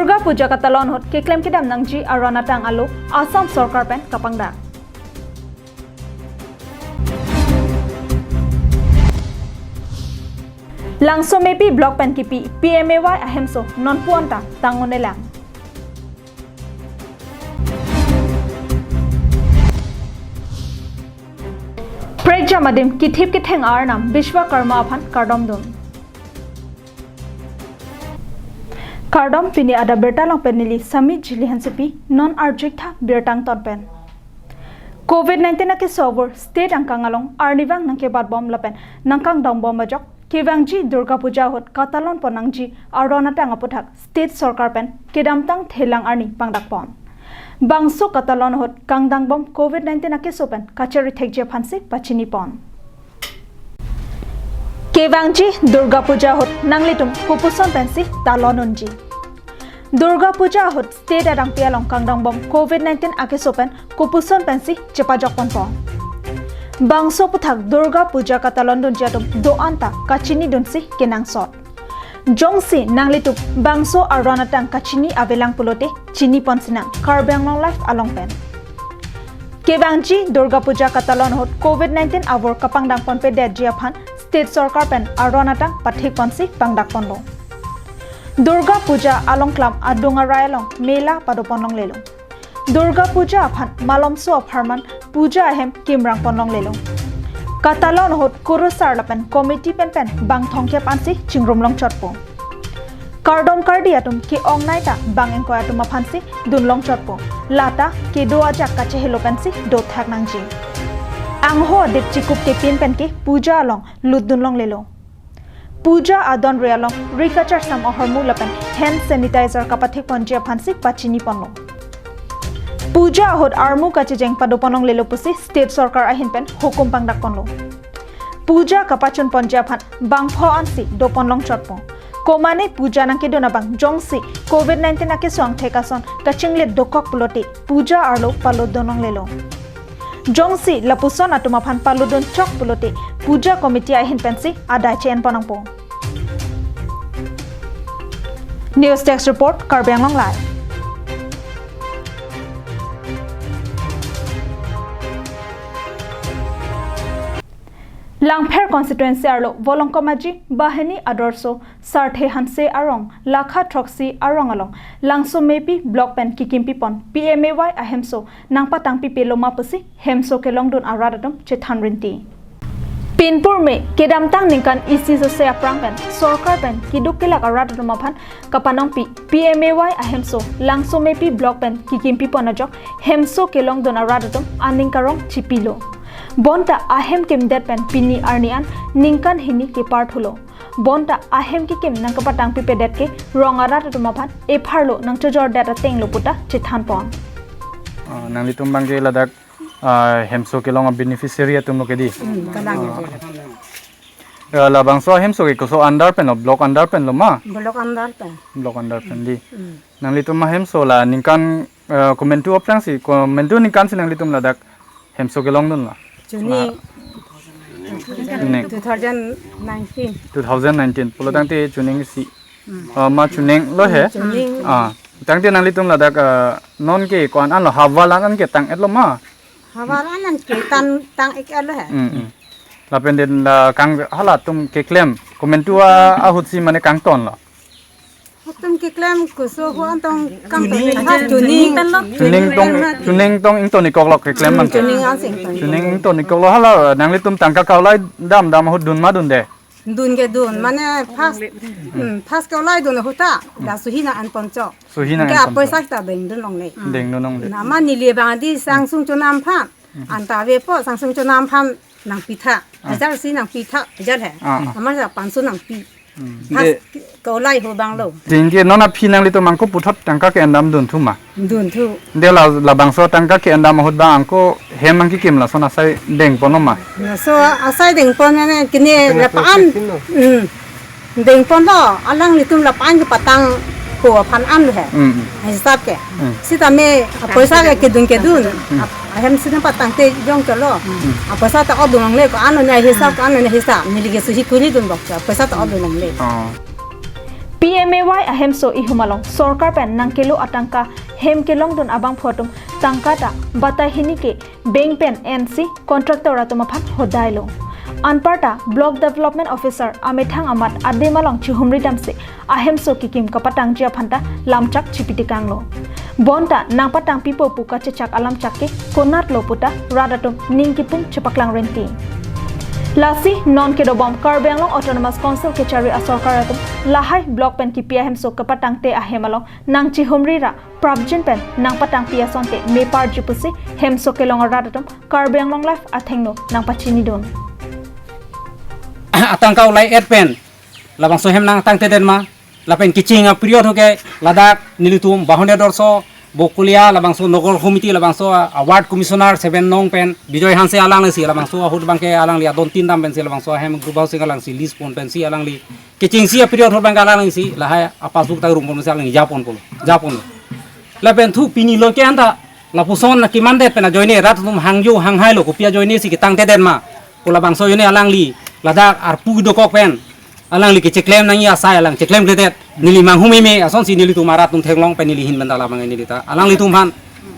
Durga Puja katalon hot kiklem kidam nangji arona tang alo Assam Sarkar pen kapangda. Langso mepi block pen kipi PMAY ahemso non puanta tangonelang. Preja madim kithip kitheng arnam Vishwakarma aphan kardom dum. Kardom pini ada Abirta long penili sami jili hansepi non arjikta birtang totpen. COVID-19 ke sober state angkang along arnivang nangke bad bom lapen nangkang dong bom majok kevangji Durga Puja hot katalon ponangji arona tang apothak state sarkar pen kedamtang thelang arni pangdak pon. Bangso katalon hot kangdang bom COVID-19 ke sopen kachari thekje phanse pachini pon. Kevangji Durga Puja hot nanglitum kupuson pensi talonunji. Durga Puja hot state adang pialong kangdang bom COVID-19 ake sopen kupuson pensi cepajok pon pon. Bangso puthak Durga Puja katalon dun jatum do anta kachini dunsi kenang sot. Jongsi nanglitum bangso aronatang kachini avelang pulote chini pon sinang karbang long life along pen. Kevangji Durga Puja katalon hot COVID-19 avor kapangdang pon pe dead jiaphan state sarkar pen aronatang pathik ponsi pangdak ponlo. Durga Puja along klam adunga rayalong mela padoponlong lelo. Durga Puja aphan malomso apharman puja ahem kimrang ponlong lelo. Katalon hot kurusar lapen committee pen bang thongkep ansi chingrumlong chotpo. Kardom kardiatum ki ongnaita bang engkoyatum aphansi dunlong chotpo. Lata ki do ajak kache helo pensi do thak nangji. Angho dip chikup ke pin pen ke puja along ludunlong lelo. Puja adon realong rikachar sam ohormu lapen hand sanitizer kapathik ponjia phansi pachini ponlo. Puja hot armu kachejeng padoponong lelo pusi state sarkar ahin pen hukum pangdak ponlo. Puja kapachun ponjia phan bangpho ansi do ponlong chotpo. Komane puja nangke dona bang jongsi COVID-19 ake swang thekason kachingle dokok pulote puja arlo palo donong lelo. Jongsi lapuson atuma phan paludon chok pulote puja committee ahin pensi ada chen ponangpo. News Desk Report Karbiang Long Live. Langpher constituency arlo volongkomaji bahani adorso sarthe hanse arong lakha troksi arong along langso mepi block pen kikimpi pon PMAY ahemso nangpa tangpi peloma pusi hemso kelongdun aradadum chethanrinti. Pinpur me kedamtang ningkan isi se aprang pen sarkar pen kiduk kelak aradadum aphan kapanong pi PMAY ahemso langso mepi block pen kikimpi ponajok hemso kelongdun aradadum aningkarong chipilo. Bonta ahem kim det pen pini arnian ningkan hini ke part hulo. Bonta ahem ki kim nang kapatang pipe det ke rongara tumapan e pharlo nang chojor data teng loputa chithan pon. Nang litum bangke ladak hemso ke long beneficiary atum loke di. La bangso hemso ke so under pen block under pen lo ma. Block under pen di. Nang litum hemso la ningkan komentu oprang si komentu ningkan si nang litum ladak hemso ke long dun la. 2019 pulo tangte chuning si ma chuning lo he tangte nang litum ladak non ke kon an lo hawalan an ke tang et lo ma hawalan ke tang ek lo he la penden la kang hala tum ke claim komentua ahut si mane kang ton lo tum ke claim ko so ho antong kang tuning tong ing to ni kok lo ke claim man tuning to ni kok lo hala nang litum tangka kaulai dam hut dun ma dun de dun ke dun mane pas kaulai dun hota la suhina an poncho ke apoisa ta deng dun long le na ma ni le bang di sangsung chonam pha an ta ve po sangsung chonam pha nang pitha ajar si nang pitha ajar he amar sa 500 nang pi pas kaulai ho bang lo dingge nona phi nang litum angko puthot tangka ke andam dun thu ma dun thu de la bangso tangka ke andam hut ba angko hem ang ki kim la sona sai deng ponoma so asai deng pon ne kini la pan deng pon lo alang litum la pan ke patang ko phan am le hai hisab ke sita me paisa ke dun hem sita patang te jong ke lo paisa ta odung le ko anu ne hisab ni lige su hi kuri dun bok paisa ta odung le PMAY ahem so ihumalong sorkar pen nangkelo atangka hem kelong don abang photum tangkata batahini ke bank pen NC contractor atumaphan hodailo Anparta Block Development Officer Amethang Amat Ademalong Chihumri Damse ahem so kikim kapatang jia phanta lamchak chipitikanglo Bonta nangpatang pipo puka cecak alam cakke konat loputa radatum ningkipung cepaklang renti Lasi non kedobom Karbenglong Autonomous Council kechari asorkaratum lahai block pen ki pia hemso kapatang te ahemalong nang chihumri ra prabjin pen nang patang pia sonte me par jipusi hemso kelong radatum Karbenglong life athengno nang pachini don atangkau lai pen labang so hem nang tang teden ma lapen kicing period hoke ladak nilitum bahone dorso bokulia labang so nogor committee labang so award commissioner 7 nong pen bijoy hanse alang le si labang so hud bangke alang li adon tin dam pen si labang so hem group housing alang si list pon pen si alang li kicing si period hod bangka alang si lahai apasuk ta rum pon si alang japon lapen thu pini lo ke anda lapuson na kimande pen joine rat tum hangju hanghai lo kopia joine si kitang teden ma labang so yone alang li ladak arpu do kok pen alang li ceklem nang ya sai alang ceklem kletet nili manghumi me ason si nili tu marat tum thenglong pen nili hin bandala bang nili ta alang li tum han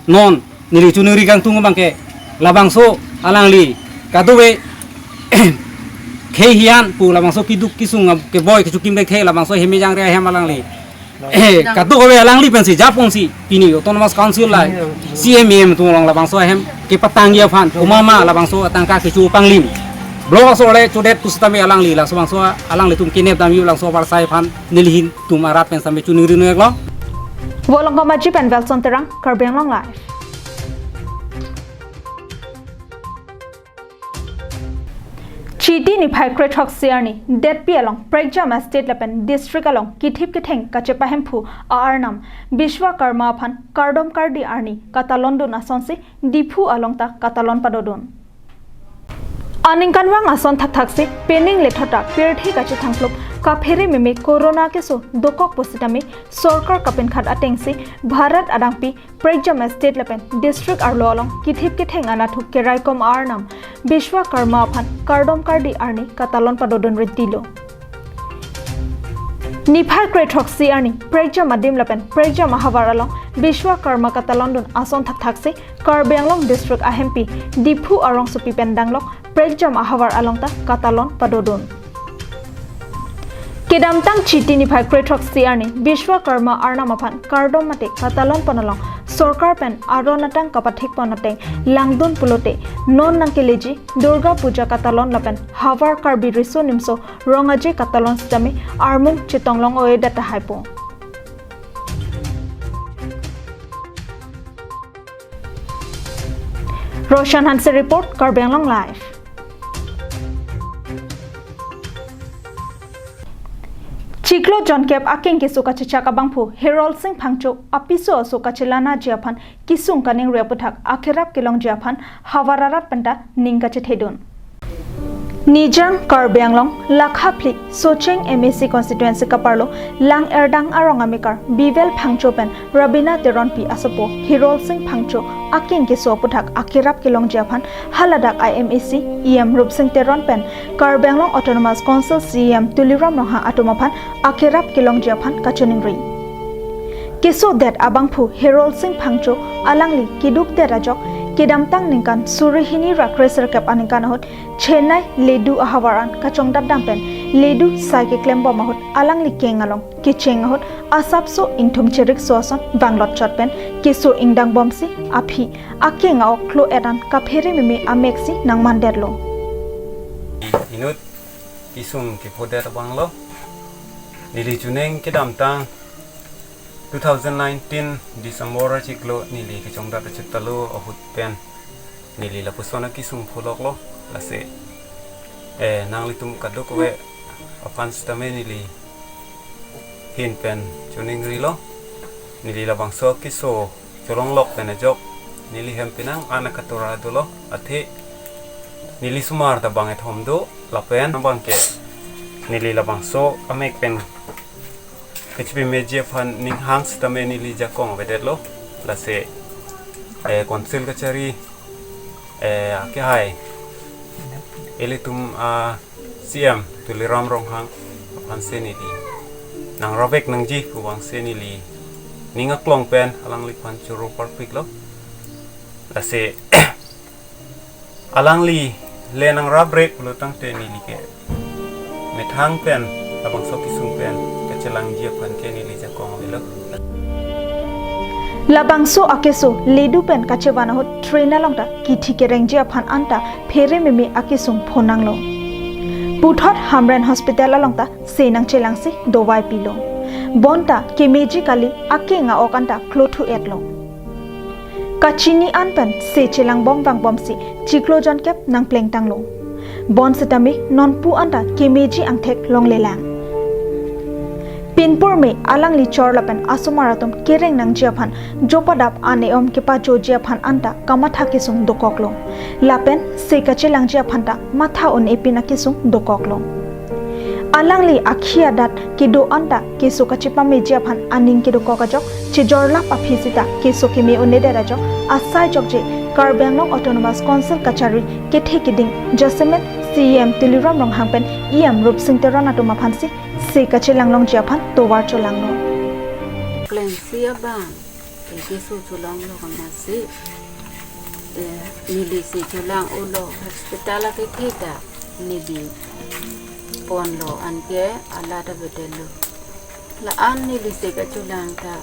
non nili chunuri kang tung bangke labang so alang li kaduwe khei hian pu labang so kiduk kisung ke boy ke chukim de khei labang so hemi jang re hem alang li kadu kowe alang li pen si japon si pini autonomous council lai CMM tu long labang so hem ke patang ya phan umama labang so atangka ke chu panglim Blok so le cudet tu stami alang li lang so bang so alang li tum kinep dam yu lang so par sai phan nilihin tum arat pen sambe chunuri nu eklo Wolong Maji pen Velson terang Karbenglong live Chiti ni phai kre thok siarni det pi along Pregjam State Lapen District along kithip kitheng kachepa hemphu arnam Bishwakarma phan kardom kardi arni katalondon asonsi dipu along ta katalon padodon Aningkanwang ason thak-thakse pening lethota pirthi kache thangklop kaphere meme corona keso dokok positame sarkar kapen khat atengse Bharat adangpi Pregjam State Lapen District arlolong kithip kitheng anathuk keraikom arnam Bishwakarma phan kardom kardi arni katalon padodon retilo Niphai Kretrok Siarni Pregjam Adim Lapen Pregjam Mahavaralong Bishwakarma Katalondon Ason Thak-thakse Karbenglong District Ahempi Dipu Arong Supi Pendanglok Pregjam Ahavar Alongta Katalon Padodon Kedamtang Chiti Niphai Kretrok Siarni Bishwakarma Arnamapan Kardom Mate Katalon Panalong Sorkar pen aronatang kapathik panateng langdon pulote non nangkeleji Durga Puja Katalon Lapen Havar Karbi Riso Nimso Rongaje Katalon Stami Armung Chitonglong Oe Data Hypo Roshan Hanse report Karbenglong live Chiklo John Kep aking kisuka chichaka bangphu Herald Singh Phangcho apiso suka chilana jiaphan kisung kaning reputhak akhirap kilong jiaphan hawararat panta ningka chethedon Nijang Karbenglong Lakhapli Socheng MSC constituency kaparlo Lang Erdang Arongamikar Bivel Phangcho pen Rabina Teronpi asopo Herald Singh Phangcho aking kiso puthak akhirap kilong jiaphan haladak IMAC EM Rup Singh Teron pen Karbenglong Autonomous Council CM Tuliram Noha atumaphan akhirap kilong jiaphan kachoningri Kiso det abangphu Herald Singh Phangcho alangli kiduk de rajok Kedamtang ningkan surihini rakreser kap aningkan ahot Chennai ledu ahawaran kachong dadam pen ledu saike klembo mahot alang likeng along kicheng ahot asapso intum cherik soason banglot chot pen kiso ingdang bomsi aphi akeng aok klo edan kaphere meme ameksi nang manderlo Inut kisum ke poder banglo nili juneng kedamtang 2019 December ciklo nili kecong data cetalo ohut pen nili la pusona kisum pulok lo lase nang litum kadok we apan stame nili hin pen chuning rilo nili la bangso kiso chorong lok pen jok nili hempinang anak katura dolo ate nili sumar da banget homdo la pen bangke nili la bangso amek pen kecpi media fan ning hang stame nili jakong vedet lo lase konsil kacari ke hai elitum CM tuliram rong hang pan senili นางรเวกนางจีผู้วังเซนิลีนี่งักลองเป็นอลังลิควันจูโรปาร์ปิกแล้วละเซ อลังลีเลนางรับเรกluตั้งเตนิลีเกเมทังเป็นระบังสกิสุงเป็นกะจะลังเจียพันเกนิลีจะกองไปแล้ว labangso akeso ledu pen kachebana hot trainer longta kithi kerengjia phan anta phere meme akesung phonanglo puthot hamren hospital longta senang chelangsi dowai pilo bonta kemeji kali akenga okanta klothu etlo kachini anpan se chelang bom bang bom si chiklojon kep nang pleng tanglo bon setami nonpu anta kemeji angthek longlelang pinpur me alang li chor lapen asumaratum kereng nang jiaphan jopadap ane om kepa jo jiaphan anta kamatha kisung dokoklo lapen se kachelang jiaphan ta matha on epina kisung dokoklo alang li akhia dat kido anta keso kachipa me jiaphan aning kido kokajok chijorla paphisita keso kime onedera jo asai jokje karbenglong autonomous council kachari kethe kiding jasmet cm tiliram rong hangpen iam rup singterana to maphansi se kachelang long jiaphan towar cholang no plan sia bang ke su cholang lo kama si ni li si cholang ulo hospital ke theta ni bi pon lo an ke ala da bedelo la an ni li se ka cholang ta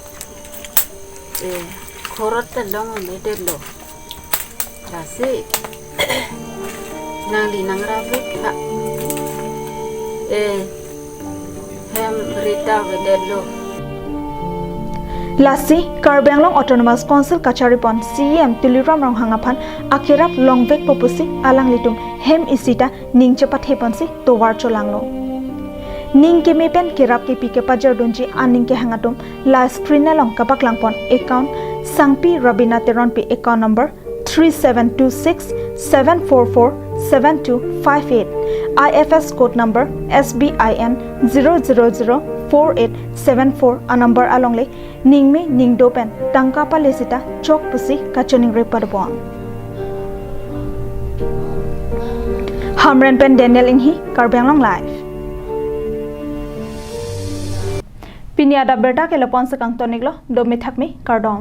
khorot ta long ni de lo la se nang li nang ra bik ha Abirta vedelo lasi karbenglong autonomous council kachari pon cm tiliram rong hangaphan akirap longvek popusi alang litum hem isita ningche pathe ponsi towar cholanglo ning ke mepen kirap ke pike pajar donji aning ke hangatum la screen along kapak langpon account sangpi rabina teron pi account number 3726744728 IFS code number SBIN 0004874 a number alongle ningme ningdopen tangka palesita chok pusi kachoning repadbon hamren pen Daniel inhi karbenglong live pinia Abirta ke lapon sakang toniglo do mithakmi kardom